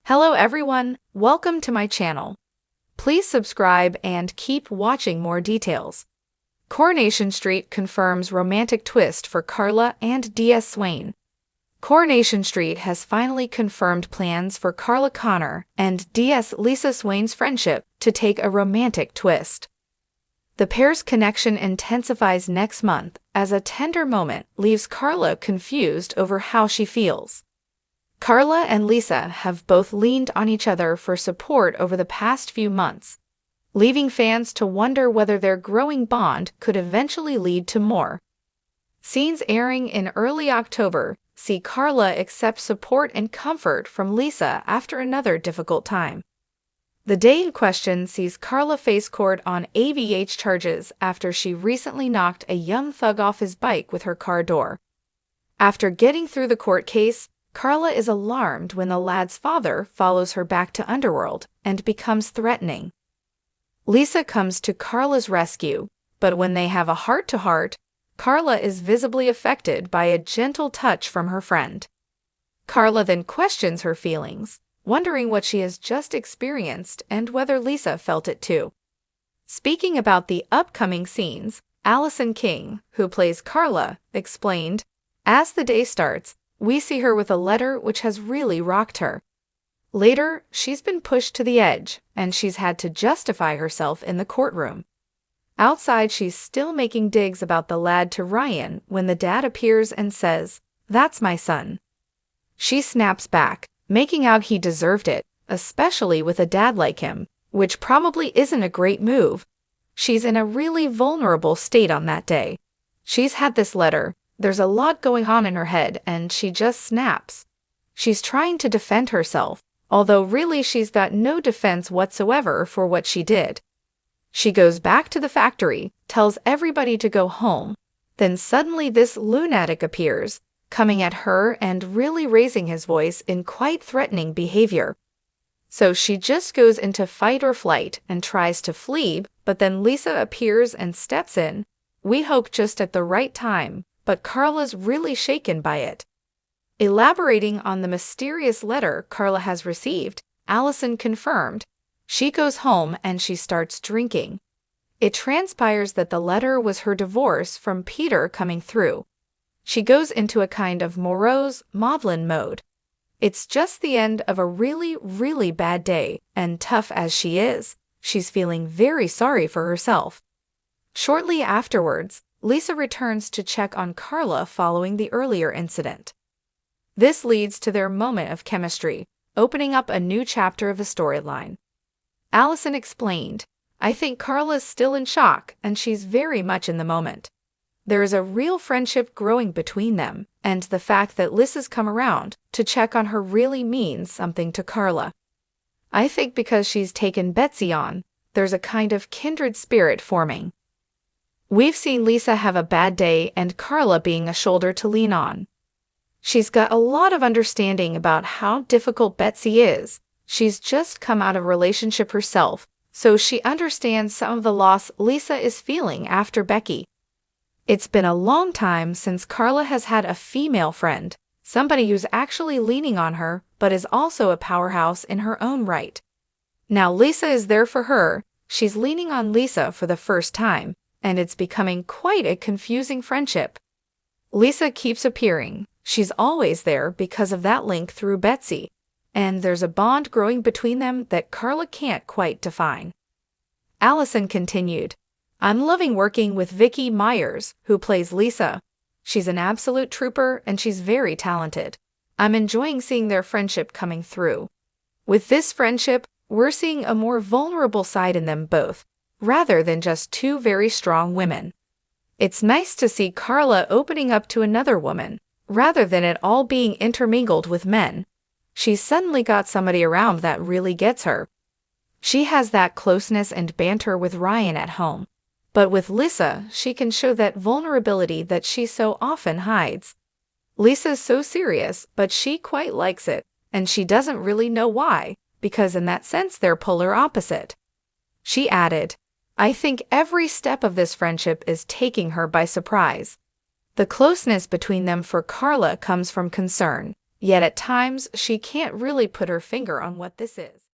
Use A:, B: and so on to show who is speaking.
A: Hello everyone, welcome to my channel. Please subscribe and keep watching more details. Coronation Street confirms romantic twist for Carla and Swain. Coronation Street has finally confirmed plans for Carla Connor and Lisa Swain's friendship to take a romantic twist. The pair's connection intensifies next month as a tender moment leaves Carla confused over how she feels. Carla and Lisa have both leaned on each other for support over the past few months, leaving fans to wonder whether their growing bond could eventually lead to more. Scenes airing in early October see Carla accept support and comfort from Lisa after another difficult time. The day in question sees Carla face court on ABH charges after she recently knocked a young thug off his bike with her car door. After getting through the court case, Carla is alarmed when the lad's father follows her back to Underworld and becomes threatening. Lisa comes to Carla's rescue, but when they have a heart-to-heart, Carla is visibly affected by a gentle touch from her friend. Carla then questions her feelings, wondering what she has just experienced and whether Lisa felt it too. Speaking about the upcoming scenes, Allison King, who plays Carla, explained, "As the day starts, we see her with a letter which has really rocked her. Later, she's been pushed to the edge, and she's had to justify herself in the courtroom. Outside, she's still making digs about the lad to Ryan when the dad appears and says, 'That's my son.' She snaps back, making out he deserved it, especially with a dad like him, which probably isn't a great move. She's in a really vulnerable state on that day. She's had this letter. There's a lot going on in her head, and she just snaps. She's trying to defend herself, although really she's got no defense whatsoever for what she did. She goes back to the factory, tells everybody to go home. Then suddenly this lunatic appears, coming at her and really raising his voice in quite threatening behavior. So she just goes into fight or flight and tries to flee, but then Lisa appears and steps in. We hope just at the right time, but Carla's really shaken by it." Elaborating on the mysterious letter Carla has received, Allison confirmed, "She goes home and she starts drinking. It transpires that the letter was her divorce from Peter coming through. She goes into a kind of morose, maudlin mode. It's just the end of a really, really bad day, and tough as she is, she's feeling very sorry for herself." Shortly afterwards, Lisa returns to check on Carla following the earlier incident. This leads to their moment of chemistry, opening up a new chapter of the storyline. Allison explained, "I think Carla's still in shock and she's very much in the moment. There is a real friendship growing between them, and the fact that Lisa's come around to check on her really means something to Carla. I think because she's taken Betsy on, there's a kind of kindred spirit forming. We've seen Lisa have a bad day and Carla being a shoulder to lean on. She's got a lot of understanding about how difficult Betsy is. She's just come out of a relationship herself, so she understands some of the loss Lisa is feeling after Becky. It's been a long time since Carla has had a female friend, somebody who's actually leaning on her but is also a powerhouse in her own right. Now Lisa is there for her, she's leaning on Lisa for the first time, and it's becoming quite a confusing friendship. Lisa keeps appearing. She's always there because of that link through Betsy, and there's a bond growing between them that Carla can't quite define." Allison continued, "I'm loving working with Vicky Myers, who plays Lisa. She's an absolute trooper and she's very talented. I'm enjoying seeing their friendship coming through. With this friendship, we're seeing a more vulnerable side in them both, rather than just two very strong women. It's nice to see Carla opening up to another woman, rather than it all being intermingled with men. She's suddenly got somebody around that really gets her. She has that closeness and banter with Ryan at home. But with Lisa, she can show that vulnerability that she so often hides. Lisa's so serious, but she quite likes it, and she doesn't really know why, because in that sense they're polar opposite." She added, "I think every step of this friendship is taking her by surprise. The closeness between them for Carla comes from concern, Yet at times she can't really put her finger on what this is.